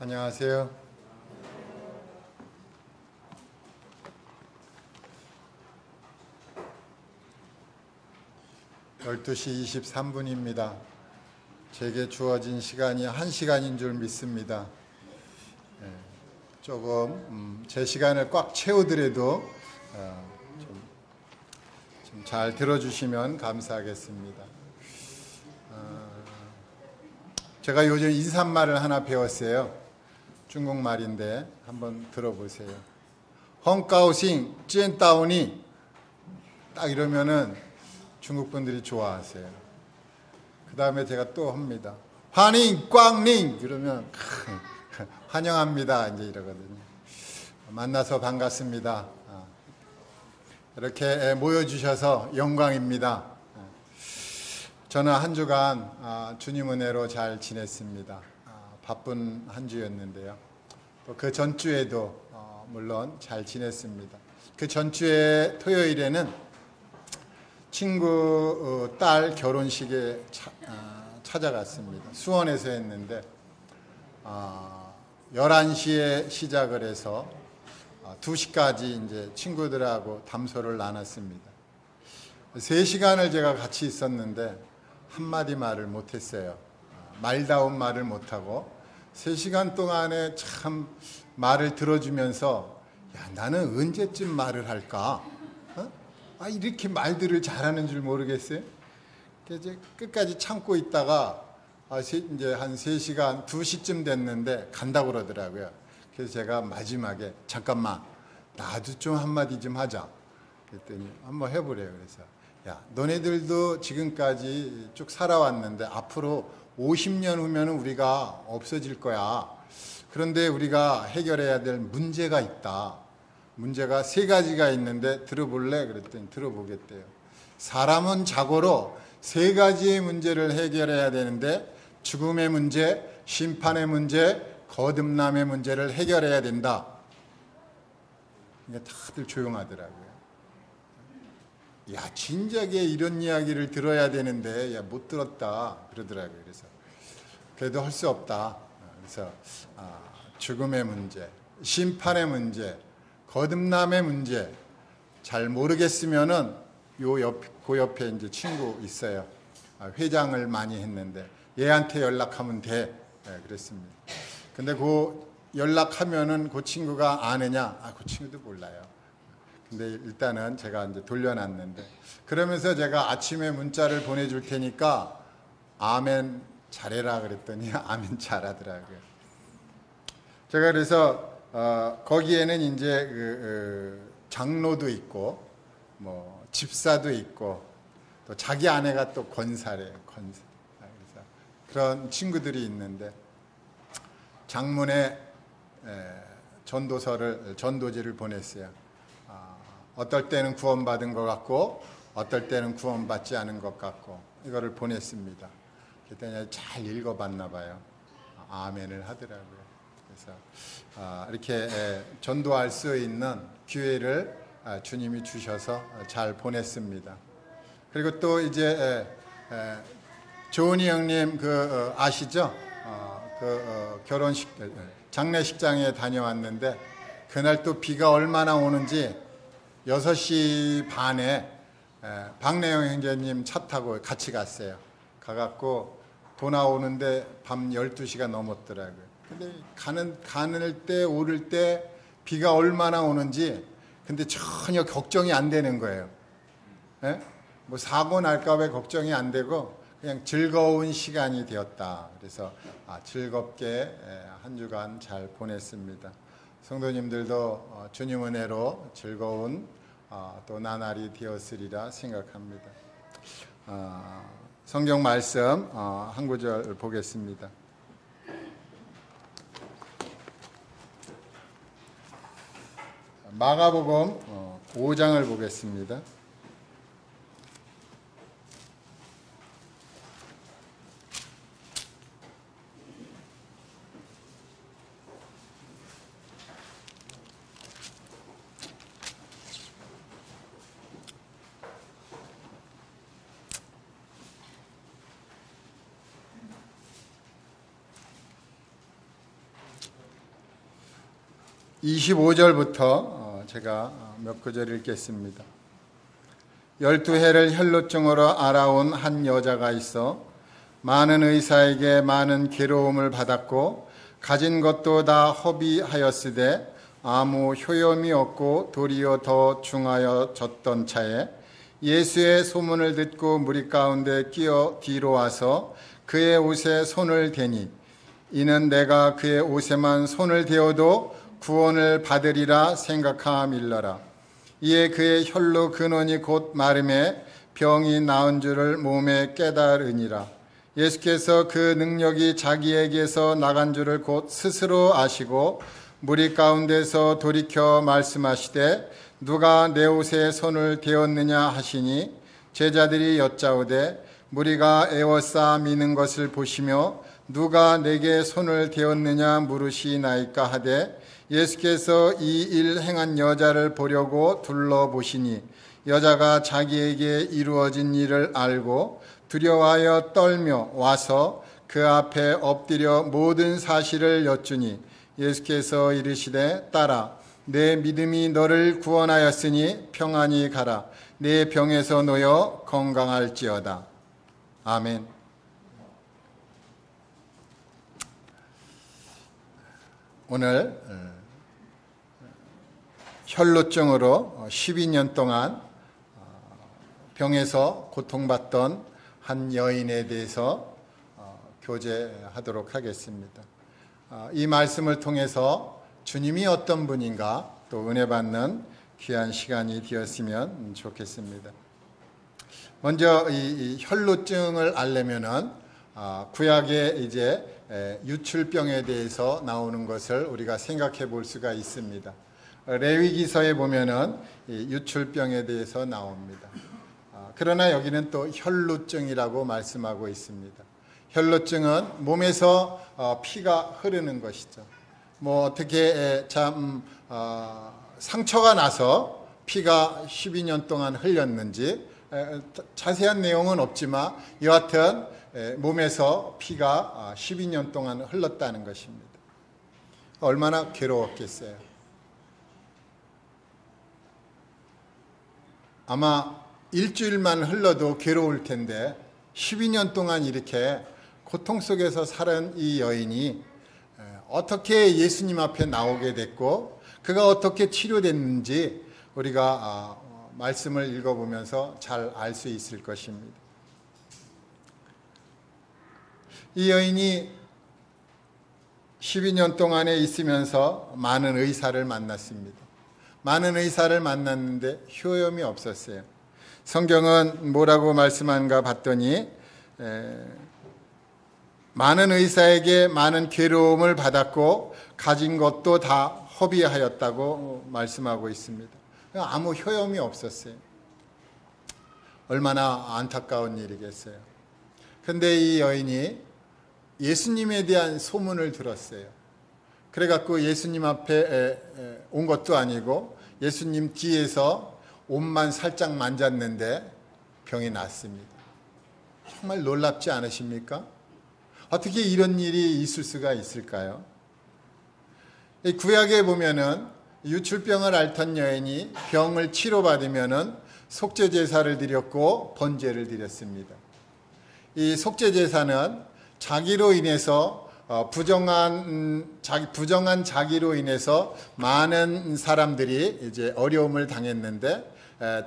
안녕하세요. (12시 23분입니다) 제게 주어진 시간이 1시간인 줄 믿습니다. 조금 제 시간을 꽉 채우더라도 좀 잘 들어주시면 감사하겠습니다. 제가 요즘 인사말을 하나 배웠어요. 중국말인데 한번 들어보세요. 헝가오싱 찐따오니, 딱 이러면은 중국 분들이 좋아하세요. 그 다음에 제가 또 합니다. 환잉 꽝닝 이러면 환영합니다 이제 이러거든요. 만나서 반갑습니다. 이렇게 모여주셔서 영광입니다. 저는 한 주간 주님 은혜로 잘 지냈습니다. 바쁜 한 주였는데요. 또 그 전주에도 물론 잘 지냈습니다. 그 전주에 토요일에는 친구 딸 결혼식에 찾아갔습니다. 수원에서 했는데 11시에 시작을 해서 2시까지 이제 친구들하고 담소를 나눴습니다. 3시간을 제가 같이 있었는데 한마디 말을 못했어요. 말다운 말을 못하고 3시간 동안에 참 말을 들어주면서 야, 나는 언제쯤 말을 할까? 이렇게 말들을 잘하는 줄 모르겠어요. 이제 끝까지 참고 있다가 이제 한 3시간, 2시쯤 됐는데 간다고 그러더라고요. 그래서 제가 마지막에 잠깐만 나도 좀 한마디 좀 하자. 그랬더니 한번 해보래요. 그래서 야, 너네들도 지금까지 쭉 살아왔는데 앞으로 50년 후면 우리가 없어질 거야. 그런데 우리가 해결해야 될 문제가 있다. 문제가 3가지가 있는데 들어볼래? 그랬더니 들어보겠대요. 사람은 자고로 3가지의 문제를 해결해야 되는데 죽음의 문제, 심판의 문제, 거듭남의 문제를 해결해야 된다. 다들 조용하더라고요. 야, 진작에 이런 이야기를 들어야 되는데 야, 못 들었다 그러더라고요. 그래서 그래도 할 수 없다. 그래서 죽음의 문제, 심판의 문제, 거듭남의 문제 잘 모르겠으면은 그 옆에 이제 친구 있어요. 회장을 많이 했는데 얘한테 연락하면 돼. 그랬습니다. 근데 그 연락하면은 그 친구가 아느냐? 그 친구도 몰라요. 근데 일단은 제가 이제 돌려놨는데 그러면서 제가 아침에 문자를 보내줄 테니까 아멘 잘해라 그랬더니 아멘 잘하더라고요. 제가 그래서 거기에는 이제 장로도 있고 뭐 집사도 있고 또 자기 아내가 또 권사래요. 권사. 그래서 그런 친구들이 있는데 장문에 전도지를 보냈어요. 어떨 때는 구원받은 것 같고 어떨 때는 구원받지 않은 것 같고 이거를 보냈습니다. 그랬더니 잘 읽어봤나 봐요. 아멘을 하더라고요. 그래서 이렇게 전도할 수 있는 기회를 주님이 주셔서 잘 보냈습니다. 그리고 또 이제 조은희 형님 아시죠? 결혼식 장례식장에 다녀왔는데 그날 또 비가 얼마나 오는지 6시 반에 박래영 형제님 차 타고 같이 갔어요. 가갖고 돌아오는데 밤 12시가 넘었더라고요. 근데 가는 때 오를 때 비가 얼마나 오는지 근데 전혀 걱정이 안 되는 거예요. 뭐 사고 날까 봐 걱정이 안 되고 그냥 즐거운 시간이 되었다. 그래서 즐겁게 한 주간 잘 보냈습니다. 성도님들도 주님 은혜로 즐거운 또 나날이 되었으리라 생각합니다. 성경 말씀 한 구절 보겠습니다. 마가복음 5장을 보겠습니다. 25절부터 제가 몇 구절 읽겠습니다. 12해를 혈루증으로 알아온 한 여자가 있어 많은 의사에게 많은 괴로움을 받았고 가진 것도 다 허비하였으되 아무 효염이 없고 도리어 더 중하여졌던 차에 예수의 소문을 듣고 무리 가운데 끼어 뒤로 와서 그의 옷에 손을 대니 이는 내가 그의 옷에만 손을 대어도 구원을 받으리라 생각함일러라. 이에 그의 혈로 근원이 곧 마름에 병이 나은 줄을 몸에 깨달으니라. 예수께서 그 능력이 자기에게서 나간 줄을 곧 스스로 아시고 무리 가운데서 돌이켜 말씀하시되 누가 내 옷에 손을 대었느냐 하시니 제자들이 여짜오되 무리가 애워싸 미는 것을 보시며 누가 내게 손을 대었느냐 물으시나이까 하되 예수께서 이 일 행한 여자를 보려고 둘러보시니 여자가 자기에게 이루어진 일을 알고 두려워하여 떨며 와서 그 앞에 엎드려 모든 사실을 여쭈니 예수께서 이르시되 딸아 내 믿음이 너를 구원하였으니 평안히 가라. 내 병에서 놓여 건강할지어다. 아멘. 오늘 혈루증으로 12년 동안 병에서 고통받던 한 여인에 대해서 교제하도록 하겠습니다. 이 말씀을 통해서 주님이 어떤 분인가 또 은혜 받는 귀한 시간이 되었으면 좋겠습니다. 먼저 이 혈루증을 알려면은 구약에 이제 유출병에 대해서 나오는 것을 우리가 생각해 볼 수가 있습니다. 레위기서에 보면은 유출병에 대해서 나옵니다. 그러나 여기는 또 혈루증이라고 말씀하고 있습니다. 혈루증은 몸에서 피가 흐르는 것이죠. 뭐 어떻게 상처가 나서 피가 12년 동안 흘렸는지 자세한 내용은 없지만 여하튼 몸에서 피가 12년 동안 흘렀다는 것입니다. 얼마나 괴로웠겠어요. 아마 일주일만 흘러도 괴로울 텐데 12년 동안 이렇게 고통 속에서 살은 이 여인이 어떻게 예수님 앞에 나오게 됐고 그가 어떻게 치료됐는지 우리가 말씀을 읽어보면서 잘 알 수 있을 것입니다. 이 여인이 12년 동안에 있으면서 많은 의사를 만났습니다. 많은 의사를 만났는데 효염이 없었어요. 성경은 뭐라고 말씀하는가 봤더니 많은 의사에게 많은 괴로움을 받았고 가진 것도 다 허비하였다고 말씀하고 있습니다. 아무 효험이 없었어요. 얼마나 안타까운 일이겠어요. 그런데 이 여인이 예수님에 대한 소문을 들었어요. 그래갖고 예수님 앞에 온 것도 아니고 예수님 뒤에서 옷만 살짝 만졌는데 병이 났습니다. 정말 놀랍지 않으십니까? 어떻게 이런 일이 있을 수가 있을까요? 구약에 보면은 유출병을 앓던 여인이 병을 치료받으면은 속죄 제사를 드렸고 번제를 드렸습니다. 이 속죄 제사는 자기로 인해서 부정한 자기로 인해서 많은 사람들이 이제 어려움을 당했는데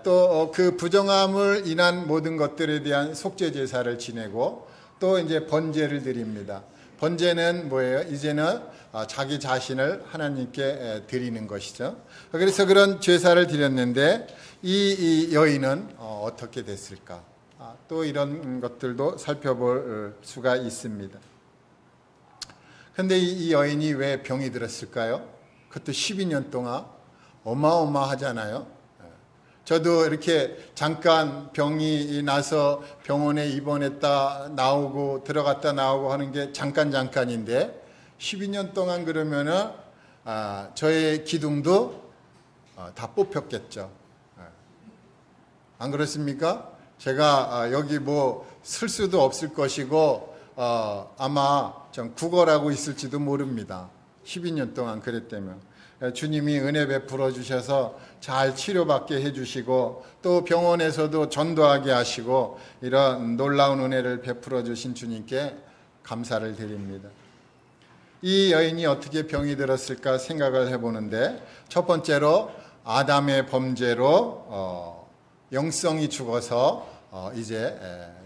또 그 부정함을 인한 모든 것들에 대한 속죄 제사를 지내고 또 이제 번제를 드립니다. 번제는 뭐예요? 이제는 자기 자신을 하나님께 드리는 것이죠. 그래서 그런 제사를 드렸는데 이 여인은 어떻게 됐을까? 또 이런 것들도 살펴볼 수가 있습니다. 그런데 이 여인이 왜 병이 들었을까요? 그것도 12년 동안 어마어마하잖아요. 저도 이렇게 잠깐 병이 나서 병원에 입원했다 나오고 들어갔다 나오고 하는 게 잠깐인데 12년 동안 그러면은 저의 기둥도 다 뽑혔겠죠. 안 그렇습니까? 제가 여기 뭐 쓸 수도 없을 것이고 아마 좀 구걸하고 있을지도 모릅니다. 12년 동안 그랬다면. 주님이 은혜 베풀어 주셔서 잘 치료받게 해주시고 또 병원에서도 전도하게 하시고 이런 놀라운 은혜를 베풀어 주신 주님께 감사를 드립니다. 이 여인이 어떻게 병이 들었을까 생각을 해보는데, 첫 번째로 아담의 범죄로 영성이 죽어서 이제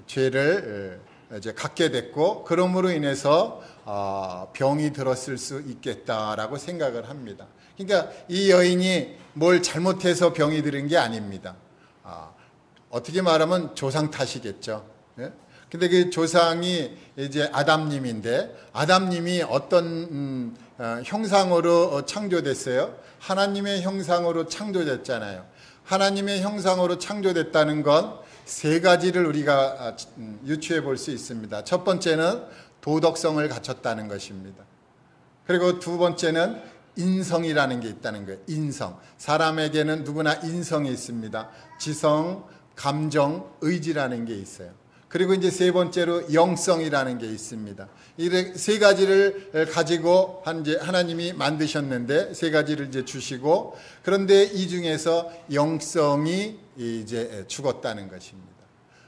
죄를 이제 갖게 됐고, 그러므로 인해서 병이 들었을 수 있겠다라고 생각을 합니다. 그러니까 이 여인이 뭘 잘못해서 병이 들은 게 아닙니다. 어떻게 말하면 조상 탓이겠죠. 예? 근데 그 조상이 이제 아담님인데, 아담님이 어떤 형상으로 창조됐어요? 하나님의 형상으로 창조됐잖아요. 하나님의 형상으로 창조됐다는 건 세 가지를 우리가 유추해 볼 수 있습니다. 첫 번째는 도덕성을 갖췄다는 것입니다. 그리고 두 번째는 인성이라는 게 있다는 거예요. 인성. 사람에게는 누구나 인성이 있습니다. 지성, 감정, 의지라는 게 있어요. 그리고 이제 세 번째로 영성이라는 게 있습니다. 이 세 가지를 가지고 이제 하나님이 만드셨는데, 세 가지를 이제 주시고, 그런데 이 중에서 영성이 이제 죽었다는 것입니다.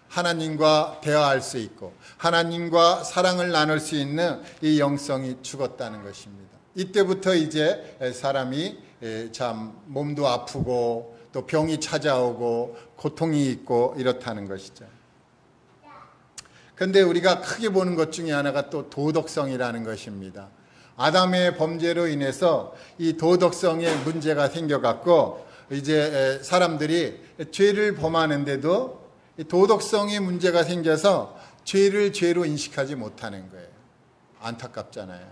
하나님과 대화할 수 있고 하나님과 사랑을 나눌 수 있는 이 영성이 죽었다는 것입니다. 이때부터 이제 사람이 참 몸도 아프고 또 병이 찾아오고 고통이 있고 이렇다는 것이죠. 그런데 우리가 크게 보는 것 중에 하나가 또 도덕성이라는 것입니다. 아담의 범죄로 인해서 이 도덕성에 문제가 생겨갖고 이제 사람들이 죄를 범하는데도 도덕성에 문제가 생겨서 죄를 죄로 인식하지 못하는 거예요. 안타깝잖아요.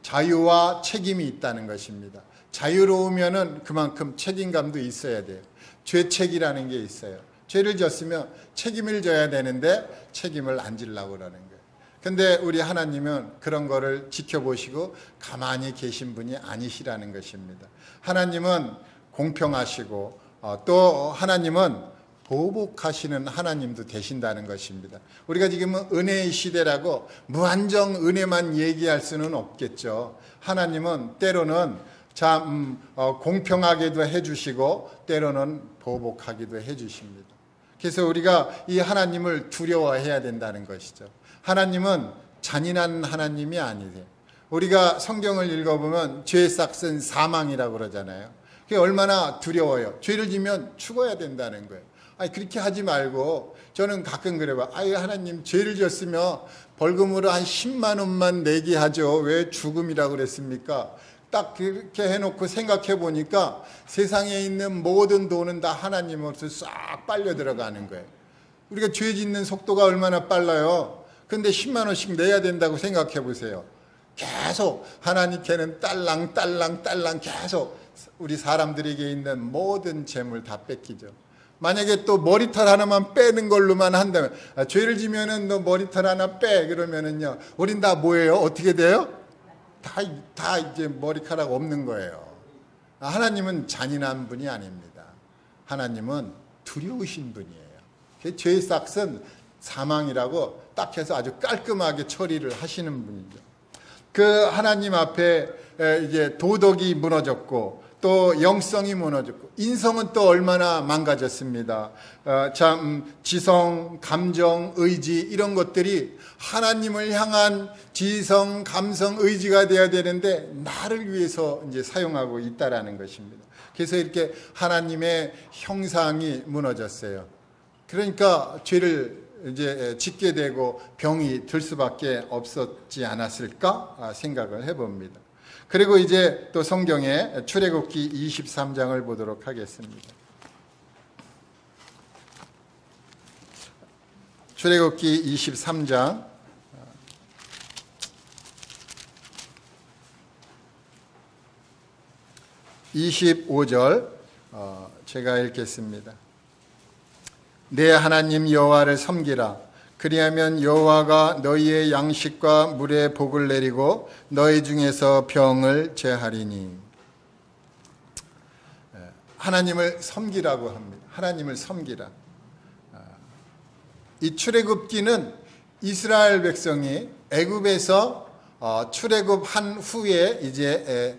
자유와 책임이 있다는 것입니다. 자유로우면은 그만큼 책임감도 있어야 돼요. 죄책이라는 게 있어요. 죄를 졌으면 책임을 져야 되는데 책임을 안 지려고 그러는 거예요. 근데 우리 하나님은 그런 거를 지켜보시고 가만히 계신 분이 아니시라는 것입니다. 하나님은 공평하시고 또 하나님은 보복하시는 하나님도 되신다는 것입니다. 우리가 지금은 은혜의 시대라고 무한정 은혜만 얘기할 수는 없겠죠. 하나님은 때로는 참 공평하게도 해주시고 때로는 보복하기도 해주십니다. 그래서 우리가 이 하나님을 두려워해야 된다는 것이죠. 하나님은 잔인한 하나님이 아니세요. 우리가 성경을 읽어보면 죄의 싹은 사망이라고 그러잖아요. 그게 얼마나 두려워요. 죄를 지면 죽어야 된다는 거예요. 아니 그렇게 하지 말고, 저는 가끔 그래봐. 아유 하나님, 죄를 졌으면 벌금으로 한 10만 원만 내게 하죠. 왜 죽음이라고 그랬습니까? 딱 그렇게 해놓고 생각해 보니까 세상에 있는 모든 돈은 다 하나님으로서 싹 빨려 들어가는 거예요. 우리가 죄 짓는 속도가 얼마나 빨라요. 근데 10만 원씩 내야 된다고 생각해 보세요. 계속 하나님께는 딸랑 계속 우리 사람들에게 있는 모든 재물 다 뺏기죠. 만약에 또 머리털 하나만 빼는 걸로만 한다면, 죄를 지면은 너 머리털 하나 빼 그러면은요, 우린 다 뭐예요? 어떻게 돼요? 다 이제 머리카락 없는 거예요. 하나님은 잔인한 분이 아닙니다. 하나님은 두려우신 분이에요. 죄의 싹은 사망이라고 딱 해서 아주 깔끔하게 처리를 하시는 분이죠. 그 하나님 앞에 이제 도덕이 무너졌고 또 영성이 무너졌고 인성은 또 얼마나 망가졌습니다. 참 지성, 감정, 의지 이런 것들이 하나님을 향한 지성, 감성, 의지가 되어야 되는데 나를 위해서 이제 사용하고 있다라는 것입니다. 그래서 이렇게 하나님의 형상이 무너졌어요. 그러니까 죄를 이제 짓게 되고 병이 들 수밖에 없었지 않았을까 생각을 해봅니다. 그리고 이제 또 성경에 출애굽기 23장을 보도록 하겠습니다. 출애굽기 23장 25절 제가 읽겠습니다. 내 하나님 여호와를 섬기라. 그리하면 여호와가 너희의 양식과 물의 복을 내리고 너희 중에서 병을 제하리니. 하나님을 섬기라고 합니다. 하나님을 섬기라. 이 출애굽기는 이스라엘 백성이 애굽에서 출애굽한 후에 이제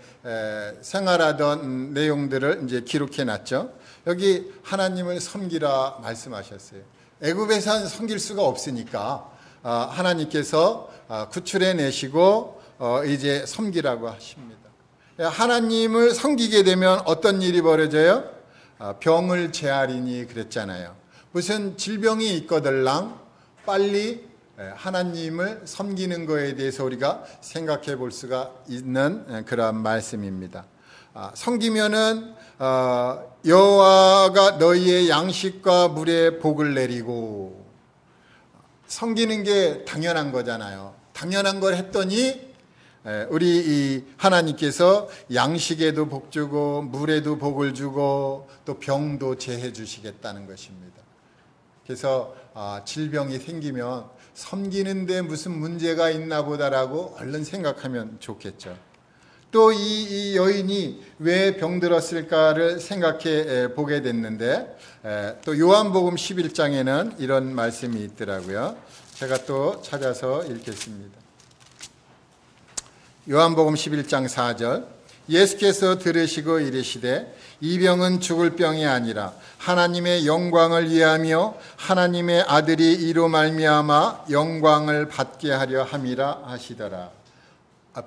생활하던 내용들을 이제 기록해 놨죠. 여기 하나님을 섬기라 말씀하셨어요. 애굽에선 섬길 수가 없으니까 하나님께서 구출해 내시고 이제 섬기라고 하십니다. 하나님을 섬기게 되면 어떤 일이 벌어져요? 병을 제하리니 그랬잖아요. 무슨 질병이 있거들랑 빨리 하나님을 섬기는 것에 대해서 우리가 생각해 볼 수가 있는 그런 말씀입니다. 섬기면은 여호와가 너희의 양식과 물에 복을 내리고, 섬기는 게 당연한 거잖아요. 당연한 걸 했더니 우리 이 하나님께서 양식에도 복 주고 물에도 복을 주고 또 병도 제해 주시겠다는 것입니다. 그래서 질병이 생기면 섬기는데 무슨 문제가 있나 보다라고 얼른 생각하면 좋겠죠. 또 이 여인이 왜 병들었을까를 생각해 보게 됐는데, 또 요한복음 11장에는 이런 말씀이 있더라고요. 제가 또 찾아서 읽겠습니다. 요한복음 11장 4절, 예수께서 들으시고 이르시되 이 병은 죽을 병이 아니라 하나님의 영광을 위하며 하나님의 아들이 이로 말미암아 영광을 받게 하려 함이라 하시더라.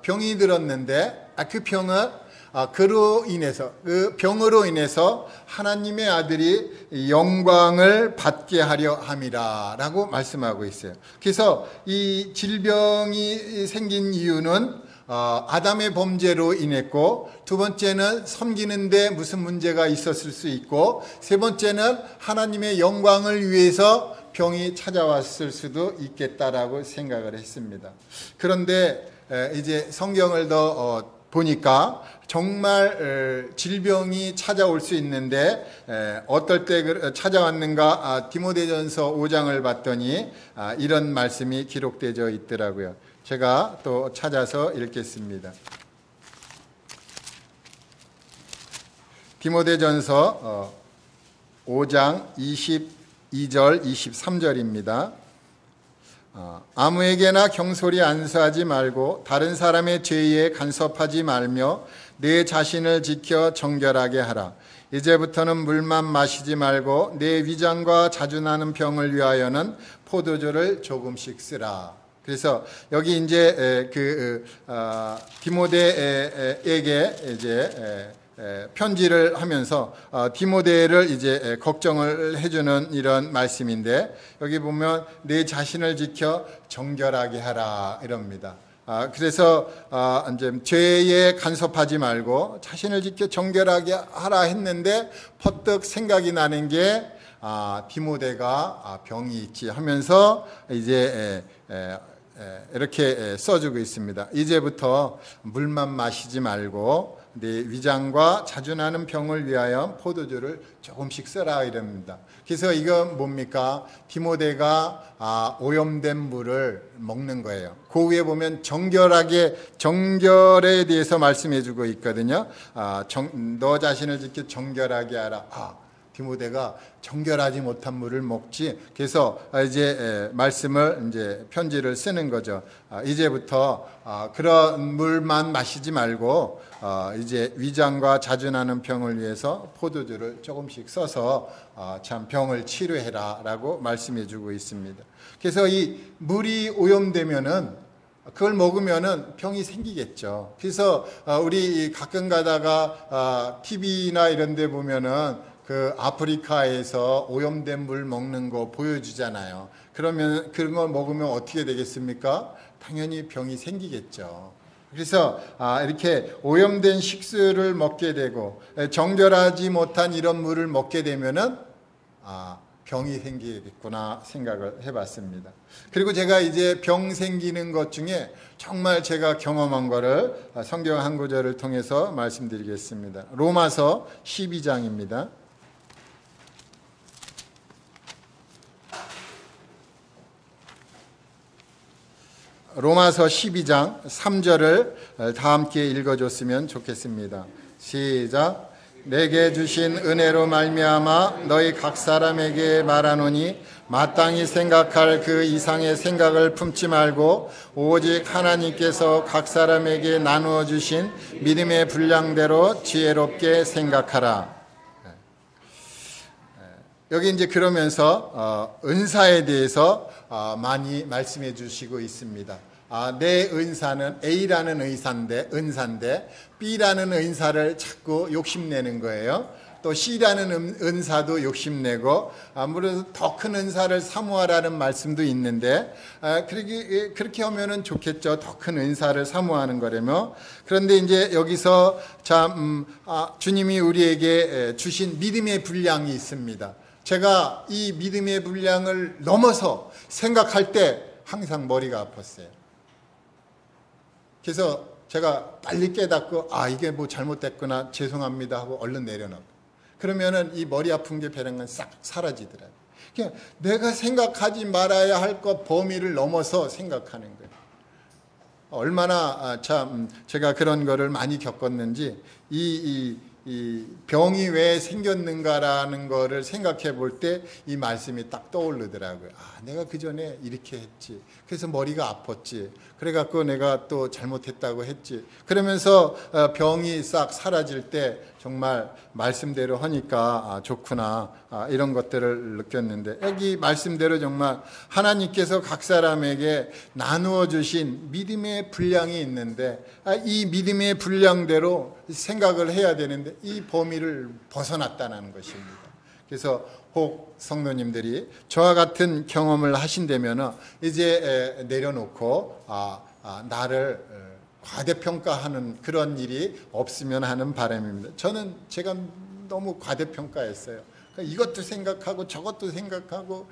병이 들었는데 그 병은 그 병으로 인해서 하나님의 아들이 영광을 받게 하려 함이라라고 말씀하고 있어요. 그래서 이 질병이 생긴 이유는 아담의 범죄로 인했고, 두 번째는 섬기는데 무슨 문제가 있었을 수 있고, 세 번째는 하나님의 영광을 위해서 병이 찾아왔을 수도 있겠다라고 생각을 했습니다. 그런데 이제 성경을 더 보니까 정말 질병이 찾아올 수 있는데 어떨 때 찾아왔는가, 디모데전서 5장을 봤더니 이런 말씀이 기록되어 있더라고요. 제가 또 찾아서 읽겠습니다. 디모데전서 5장 22절 23절입니다. 아무에게나 경솔히 안수하지 말고 다른 사람의 죄에 간섭하지 말며 내 자신을 지켜 정결하게 하라. 이제부터는 물만 마시지 말고 내 위장과 자주 나는 병을 위하여는 포도주를 조금씩 쓰라. 그래서 여기 이제 디모데에게 이제 편지를 하면서 디모데를 이제 걱정을 해주는 이런 말씀인데, 여기 보면 내 자신을 지켜 정결하게 하라 이럽니다. 그래서 이제 죄에 간섭하지 말고 자신을 지켜 정결하게 하라 했는데 퍼뜩 생각이 나는 게 디모데가 병이 있지 하면서 이제 이렇게 써주고 있습니다. 이제부터 물만 마시지 말고 내 위장과 자주 나는 병을 위하여 포도주를 조금씩 써라 이럽니다. 그래서 이건 뭡니까? 디모데가 오염된 물을 먹는 거예요. 그 위에 보면 정결에 대해서 말씀해주고 있거든요. 너 자신을 지켜 정결하게 하라. 디모데가 정결하지 못한 물을 먹지. 그래서 이제 말씀을 이제 편지를 쓰는 거죠. 이제부터 그런 물만 마시지 말고 이제 위장과 자주 나는 병을 위해서 포도주를 조금씩 써서 참 병을 치료해라라고 말씀해주고 있습니다. 그래서 이 물이 오염되면은 그걸 먹으면은 병이 생기겠죠. 그래서 우리 가끔 가다가 TV나 이런 데 보면은 그 아프리카에서 오염된 물 먹는 거 보여주잖아요. 그러면 그런 걸 먹으면 어떻게 되겠습니까? 당연히 병이 생기겠죠. 그래서 이렇게 오염된 식수를 먹게 되고 정결하지 못한 이런 물을 먹게 되면은 병이 생기겠구나 생각을 해봤습니다. 그리고 제가 이제 병 생기는 것 중에 정말 제가 경험한 거를 성경 한 구절을 통해서 말씀드리겠습니다. 로마서 12장입니다. 로마서 12장 3절을 다 함께 읽어줬으면 좋겠습니다. 시작. 내게 주신 은혜로 말미암아 너희 각 사람에게 말하노니 마땅히 생각할 그 이상의 생각을 품지 말고 오직 하나님께서 각 사람에게 나누어 주신 믿음의 분량대로 지혜롭게 생각하라. 여기 이제 그러면서 은사에 대해서 많이 말씀해 주시고 있습니다. 내 은사는 A라는 은사인데 B라는 은사를 자꾸 욕심내는 거예요. 또 C라는 은사도 욕심내고 아무래도 더 큰 은사를 사모하라는 말씀도 있는데 그렇게 하면은 좋겠죠. 더 큰 은사를 사모하는 거라며. 그런데 이제 여기서 참 주님이 우리에게 주신 믿음의 분량이 있습니다. 제가 이 믿음의 분량을 넘어서 생각할 때 항상 머리가 아팠어요. 그래서 제가 빨리 깨닫고 이게 뭐 잘못됐구나 죄송합니다 하고 얼른 내려놓고 그러면은 이 머리 아픈 게 배랑간 싹 사라지더라고요. 그냥 내가 생각하지 말아야 할 것 범위를 넘어서 생각하는 거예요. 얼마나 참 제가 그런 거를 많이 겪었는지 이 병이 왜 생겼는가라는 거를 생각해 볼 때 이 말씀이 딱 떠오르더라고요. 내가 그 전에 이렇게 했지. 그래서 머리가 아팠지. 그래갖고 내가 또 잘못했다고 했지. 그러면서 병이 싹 사라질 때 정말 말씀대로 하니까 좋구나. 이런 것들을 느꼈는데 여기 말씀대로 정말 하나님께서 각 사람에게 나누어 주신 믿음의 분량이 있는데 이 믿음의 분량대로 생각을 해야 되는데 이 범위를 벗어났다는 것입니다. 그래서 혹 성도님들이 저와 같은 경험을 하신다면 이제 내려놓고 나를 과대평가하는 그런 일이 없으면 하는 바람입니다. 제가 너무 과대평가했어요. 이것도 생각하고 저것도 생각하고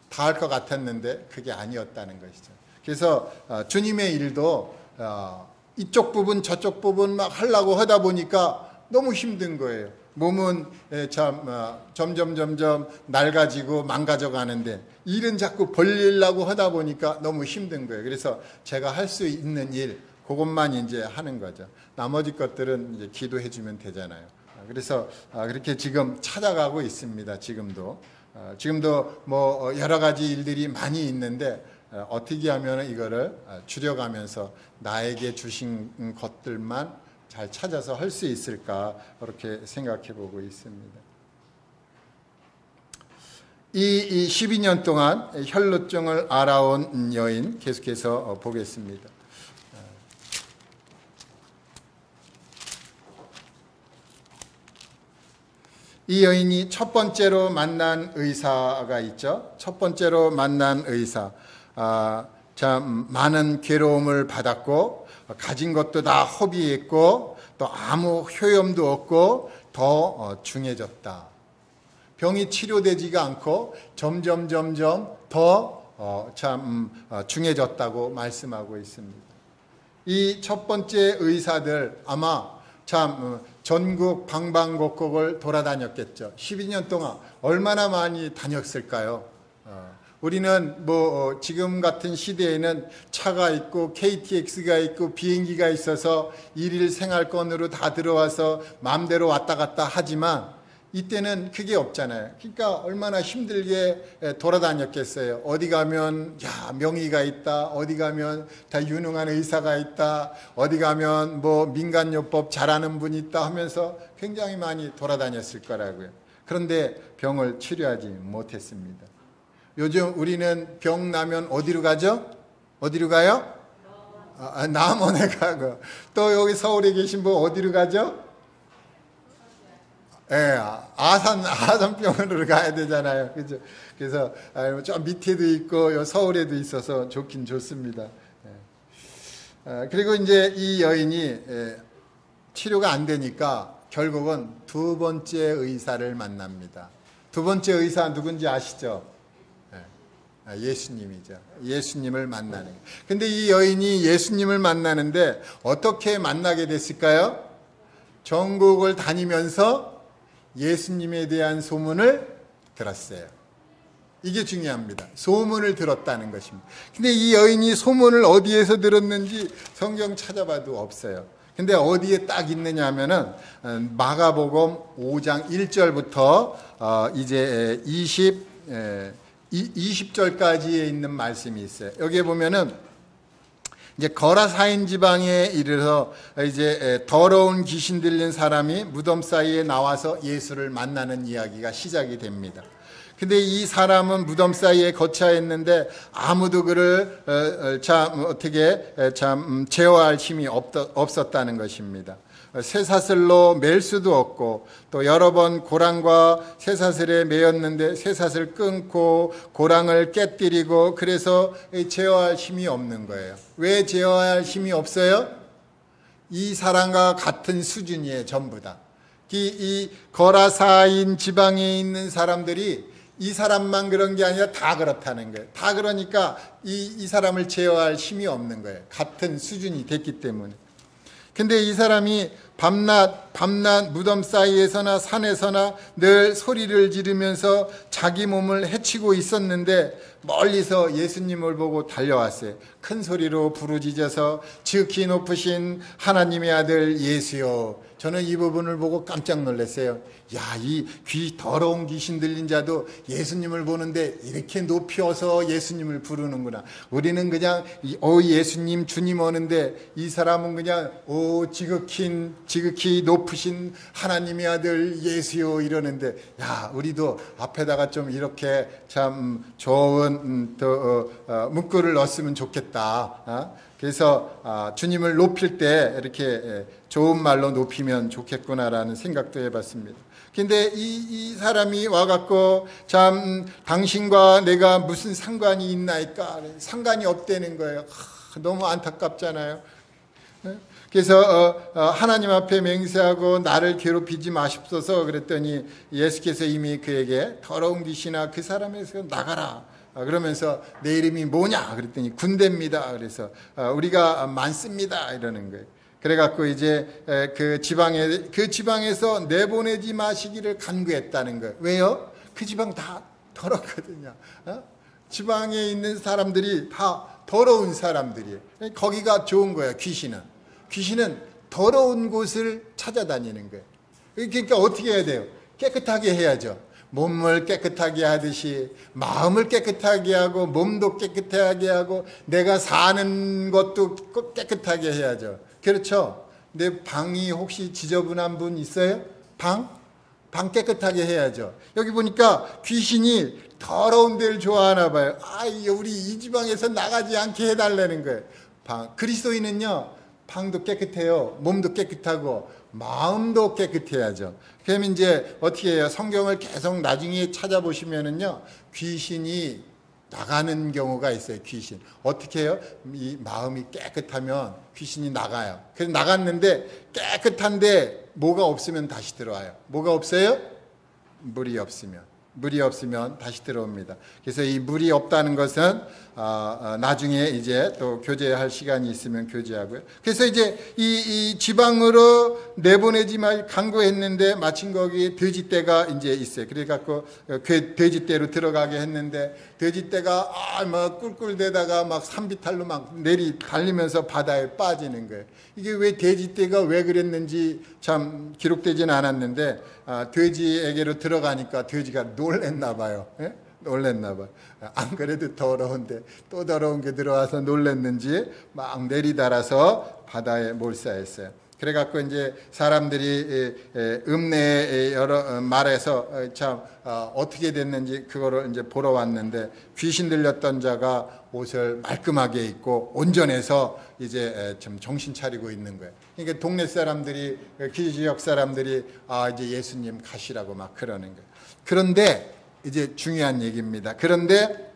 다 할 것 같았는데 그게 아니었다는 것이죠. 그래서 주님의 일도 이쪽 부분 저쪽 부분 막 하려고 하다 보니까 너무 힘든 거예요. 몸은 참 점점 낡아지고 망가져 가는데 일은 자꾸 벌리려고 하다 보니까 너무 힘든 거예요. 그래서 제가 할 수 있는 일 그것만 이제 하는 거죠. 나머지 것들은 이제 기도해 주면 되잖아요. 그래서 그렇게 지금 찾아가고 있습니다. 지금도 뭐 여러 가지 일들이 많이 있는데 어떻게 하면 이거를 줄여가면서 나에게 주신 것들만 잘 찾아서 할 수 있을까 그렇게 생각해 보고 있습니다. 이 12년 동안 혈루증을 알아온 여인 계속해서 보겠습니다. 이 여인이 첫 번째로 만난 의사가 있죠. 첫 번째로 만난 의사. 참 많은 괴로움을 받았고 가진 것도 다 허비했고 또 아무 효험도 없고 더 중해졌다. 병이 치료되지가 않고 점점 더 중해졌다고 말씀하고 있습니다. 이 첫 번째 의사들 아마 참 전국 방방곡곡을 돌아다녔겠죠. 12년 동안 얼마나 많이 다녔을까요? 우리는 뭐 지금 같은 시대에는 차가 있고 KTX가 있고 비행기가 있어서 일일 생활권으로 다 들어와서 마음대로 왔다 갔다 하지만 이때는 그게 없잖아요. 그러니까 얼마나 힘들게 돌아다녔겠어요. 어디 가면 명의가 있다. 어디 가면 다 유능한 의사가 있다. 어디 가면 뭐 민간요법 잘하는 분이 있다 하면서 굉장히 많이 돌아다녔을 거라고요. 그런데 병을 치료하지 못했습니다. 요즘 우리는 병 나면 어디로 가죠? 어디로 가요? 남원에 가고 또 여기 서울에 계신 분 어디로 가죠? 아산병원으로 가야 되잖아요. 그죠? 그래서 저 밑에도 있고 서울에도 있어서 좋긴 좋습니다. 그리고 이제 이 여인이 치료가 안 되니까 결국은 두 번째 의사를 만납니다. 두 번째 의사 누군지 아시죠? 예수님이죠. 예수님을 만나는 거예요. 근데 이 여인이 예수님을 만나는데 어떻게 만나게 됐을까요? 전국을 다니면서 예수님에 대한 소문을 들었어요. 이게 중요합니다. 소문을 들었다는 것입니다. 근데 이 여인이 소문을 어디에서 들었는지 성경 찾아봐도 없어요. 근데 어디에 딱 있느냐 하면은 마가복음 5장 1절부터 이제 20절까지에 있는 말씀이 있어요. 여기에 보면은 이제 거라사인 지방에 이르러 이제 더러운 귀신 들린 사람이 무덤 사이에 나와서 예수를 만나는 이야기가 시작이 됩니다. 근데 이 사람은 무덤 사이에 거처해 있는데 아무도 그를 제어할 힘이 없었다는 것입니다. 쇠사슬로 맬 수도 없고 또 여러 번 고랑과 쇠사슬에 매였는데 쇠사슬 끊고 고랑을 깨뜨리고 그래서 제어할 힘이 없는 거예요. 왜 제어할 힘이 없어요? 이 사람과 같은 수준이에요. 전부 다. 이 거라사인 지방에 있는 사람들이 이 사람만 그런 게 아니라 다 그렇다는 거예요. 다 그러니까 이 사람을 제어할 힘이 없는 거예요. 같은 수준이 됐기 때문에. 근데 이 사람이 밤낮 무덤 사이에서나 산에서나 늘 소리를 지르면서 자기 몸을 해치고 있었는데 멀리서 예수님을 보고 달려왔어요. 큰 소리로 부르짖어서 지극히 높으신 하나님의 아들 예수여. 저는 이 부분을 보고 깜짝 놀랐어요. 야, 이 더러운 귀신 들린 자도 예수님을 보는데 이렇게 높여서 예수님을 부르는구나. 우리는 그냥 예수님 주님 오는데 이 사람은 그냥 지극히 높으신 하나님의 아들 예수요 이러는데, 야, 우리도 앞에다가 좀 이렇게 참 좋은 문구를 넣었으면 좋겠다. 그래서 주님을 높일 때 이렇게 좋은 말로 높이면 좋겠구나라는 생각도 해봤습니다. 근데 이 사람이 와갖고 참 당신과 내가 무슨 상관이 있나이까? 상관이 없다는 거예요. 너무 안타깝잖아요. 그래서 하나님 앞에 맹세하고 나를 괴롭히지 마십소서 그랬더니 예수께서 이미 그에게 더러운 귀신아 그 사람에서 나가라. 그러면서 내 이름이 뭐냐 그랬더니 군대입니다. 그래서 우리가 많습니다 이러는 거예요. 그래갖고 이제 그 지방에서 내보내지 마시기를 간구했다는 거예요. 왜요? 그 지방 다 더럽거든요. 지방에 있는 사람들이 다 더러운 사람들이에요. 거기가 좋은 거예요. 귀신은 더러운 곳을 찾아다니는 거예요. 그러니까 어떻게 해야 돼요? 깨끗하게 해야죠. 몸을 깨끗하게 하듯이 마음을 깨끗하게 하고 몸도 깨끗하게 하고 내가 사는 것도 깨끗하게 해야죠. 그렇죠? 내 방이 혹시 지저분한 분 있어요? 방 깨끗하게 해야죠. 여기 보니까 귀신이 더러운 데를 좋아하나 봐요. 우리 이 지방에서 나가지 않게 해달라는 거예요. 그리스도인은요, 방도 깨끗해요. 몸도 깨끗하고 마음도 깨끗해야죠. 그러면 이제 어떻게 해요? 성경을 계속 나중에 찾아보시면은요, 귀신이 나가는 경우가 있어요. 귀신 어떻게 해요? 이 마음이 깨끗하면 귀신이 나가요. 그래서 나갔는데 깨끗한데 뭐가 없으면 다시 들어와요. 뭐가 없어요? 물이 없으면 다시 들어옵니다. 그래서 이 물이 없다는 것은 나중에 이제 또 교제할 시간이 있으면 교제하고요. 그래서 이제 이 지방으로 내보내지 말 간구했는데 마침 거기에 돼지떼가 이제 있어요. 그래갖고 그 돼지떼로 들어가게 했는데 돼지떼가 막 꿀꿀대다가 막 산비탈로 막 달리면서 바다에 빠지는 거예요. 이게 왜 돼지떼가 왜 그랬는지 참 기록되지는 않았는데 돼지에게로 들어가니까 돼지가 놀랬나 봐요. 예? 놀랬나 봐요. 안 그래도 더러운데 또 더러운 게 들어와서 놀랬는지 막 내리달아서 바다에 몰사했어요. 그래갖고 이제 사람들이 읍내에 여러 말해서 참 어떻게 됐는지 그거를 이제 보러 왔는데 귀신 들렸던 자가 옷을 말끔하게 입고 온전해서 이제 좀 정신 차리고 있는 거예요. 그러니까 동네 사람들이 그 지역 사람들이 이제 예수님 가시라고 막 그러는 거예요. 그런데 이제 중요한 얘기입니다. 그런데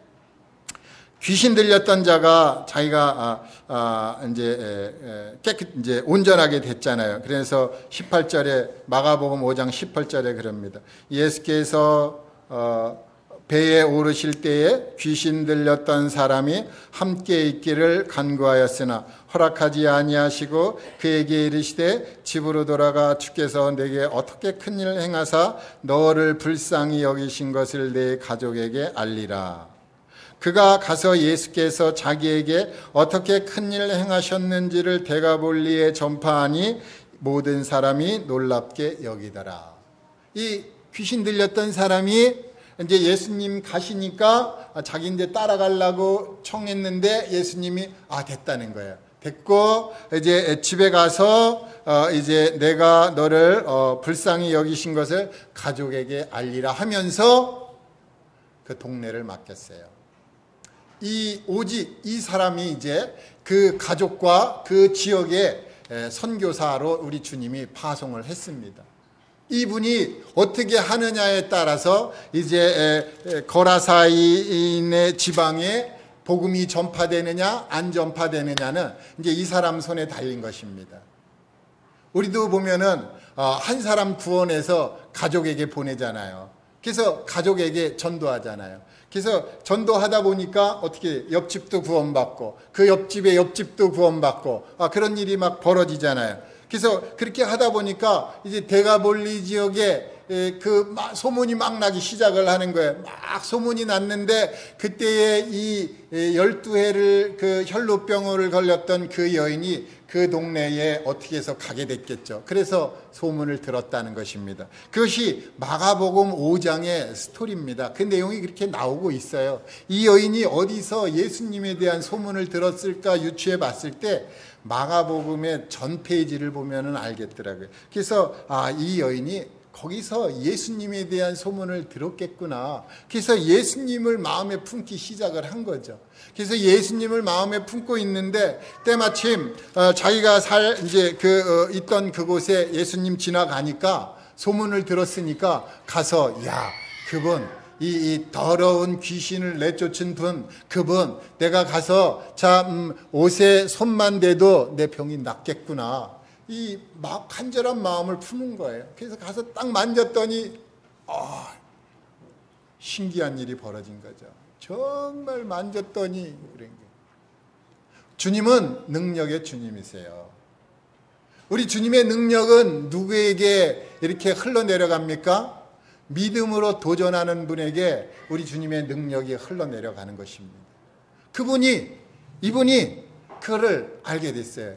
귀신 들렸던 자가 자기가 이제 온전하게 됐잖아요. 그래서 18절에 마가복음 5장 18절에 그럽니다. 예수께서 배에 오르실 때에 귀신 들렸던 사람이 함께 있기를 간구하였으나 허락하지 아니하시고 그에게 이르시되 집으로 돌아가 주께서 내게 어떻게 큰일을 행하사 너를 불쌍히 여기신 것을 내 가족에게 알리라. 그가 가서 예수께서 자기에게 어떻게 큰일을 행하셨는지를 데가볼리에 전파하니 모든 사람이 놀랍게 여기더라. 이 귀신 들렸던 사람이 이제 예수님 가시니까 자기 이제 따라가려고 청했는데 예수님이 됐다는 거예요. 됐고 이제 집에 가서 이제 내가 너를 불쌍히 여기신 것을 가족에게 알리라 하면서 그 동네를 맡겼어요. 오직 이 사람이 이제 그 가족과 그 지역의 선교사로 우리 주님이 파송을 했습니다. 이분이 어떻게 하느냐에 따라서 이제 거라사인의 지방에 복음이 전파되느냐 안 전파되느냐는 이제 이 사람 손에 달린 것입니다. 우리도 보면은 한 사람 구원해서 가족에게 보내잖아요. 그래서 가족에게 전도하잖아요. 그래서 전도하다 보니까 어떻게 옆집도 구원받고 그 옆집의 옆집도 구원받고 그런 일이 막 벌어지잖아요. 그래서 그렇게 하다 보니까 이제 데가볼리 지역에 그 소문이 막 나기 시작을 하는 거예요. 막 소문이 났는데 그때에 이 12해를 그 혈루병을 걸렸던 그 여인이 그 동네에 어떻게 해서 가게 됐겠죠. 그래서 소문을 들었다는 것입니다. 그것이 마가복음 5장의 스토리입니다. 그 내용이 그렇게 나오고 있어요. 이 여인이 어디서 예수님에 대한 소문을 들었을까 유추해 봤을 때 마가복음의 전 페이지를 보면은 알겠더라고요. 그래서 이 여인이 거기서 예수님에 대한 소문을 들었겠구나. 그래서 예수님을 마음에 품기 시작을 한 거죠. 그래서 예수님을 마음에 품고 있는데 때마침 자기가 이제 있던 그곳에 예수님 지나가니까 소문을 들었으니까 가서 그분 이 더러운 귀신을 내쫓은 그분 내가 가서 옷에 손만 대도 내 병이 낫겠구나. 이 간절한 마음을 푸는 거예요. 그래서 가서 딱 만졌더니 신기한 일이 벌어진 거죠. 정말 만졌더니 그런 게. 주님은 능력의 주님이세요. 우리 주님의 능력은 누구에게 이렇게 흘러내려갑니까? 믿음으로 도전하는 분에게 우리 주님의 능력이 흘러내려가는 것입니다. 이분이 그거를 알게 됐어요.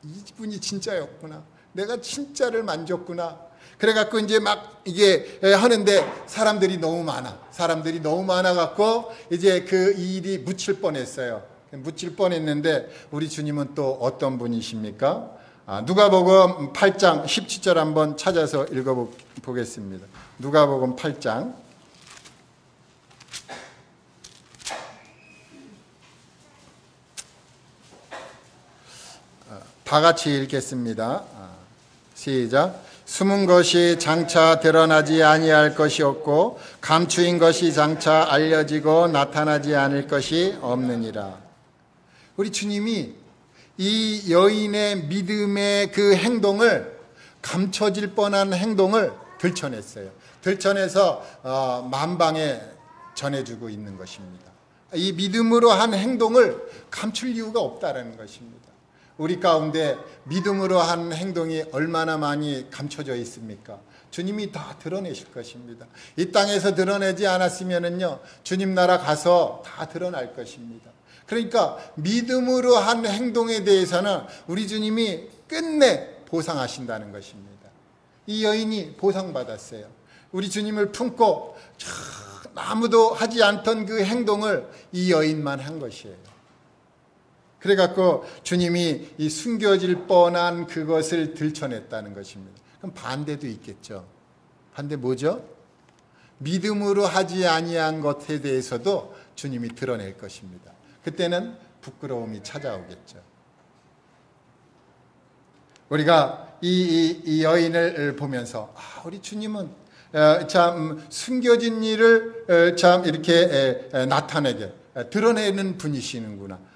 이분이 진짜였구나. 내가 진짜를 만졌구나. 그래갖고 이제 막 이게 하는데 사람들이 너무 많아갖고 이제 그 일이 묻힐 뻔했어요. 묻힐 뻔했는데 우리 주님은 또 어떤 분이십니까? 누가복음 8장 17절 한번 찾아서 읽어보겠습니다. 누가복음 8장 다 같이 읽겠습니다. 시작. 숨은 것이 장차 드러나지 아니할 것이 없고 감추인 것이 장차 알려지고 나타나지 않을 것이 없느니라. 우리 주님이 이 여인의 믿음의 그 행동을 감춰질 뻔한 행동을 들춰냈어요. 들춰내서 만방에 전해주고 있는 것입니다. 이 믿음으로 한 행동을 감출 이유가 없다는 것입니다. 우리 가운데 믿음으로 한 행동이 얼마나 많이 감춰져 있습니까? 주님이 다 드러내실 것입니다. 이 땅에서 드러내지 않았으면은요, 주님 나라 가서 다 드러날 것입니다. 그러니까 믿음으로 한 행동에 대해서는 우리 주님이 끝내 보상하신다는 것입니다. 이 여인이 보상받았어요. 우리 주님을 품고 아무도 하지 않던 그 행동을 이 여인만 한 것이에요. 그래갖고 주님이 이 숨겨질 뻔한 그것을 들춰냈다는 것입니다. 그럼 반대도 있겠죠. 반대 뭐죠? 믿음으로 하지 아니한 것에 대해서도 주님이 드러낼 것입니다. 그때는 부끄러움이 찾아오겠죠. 우리가 이 여인을 보면서 우리 주님은 참 숨겨진 일을 참 이렇게 나타내게 드러내는 분이시는구나.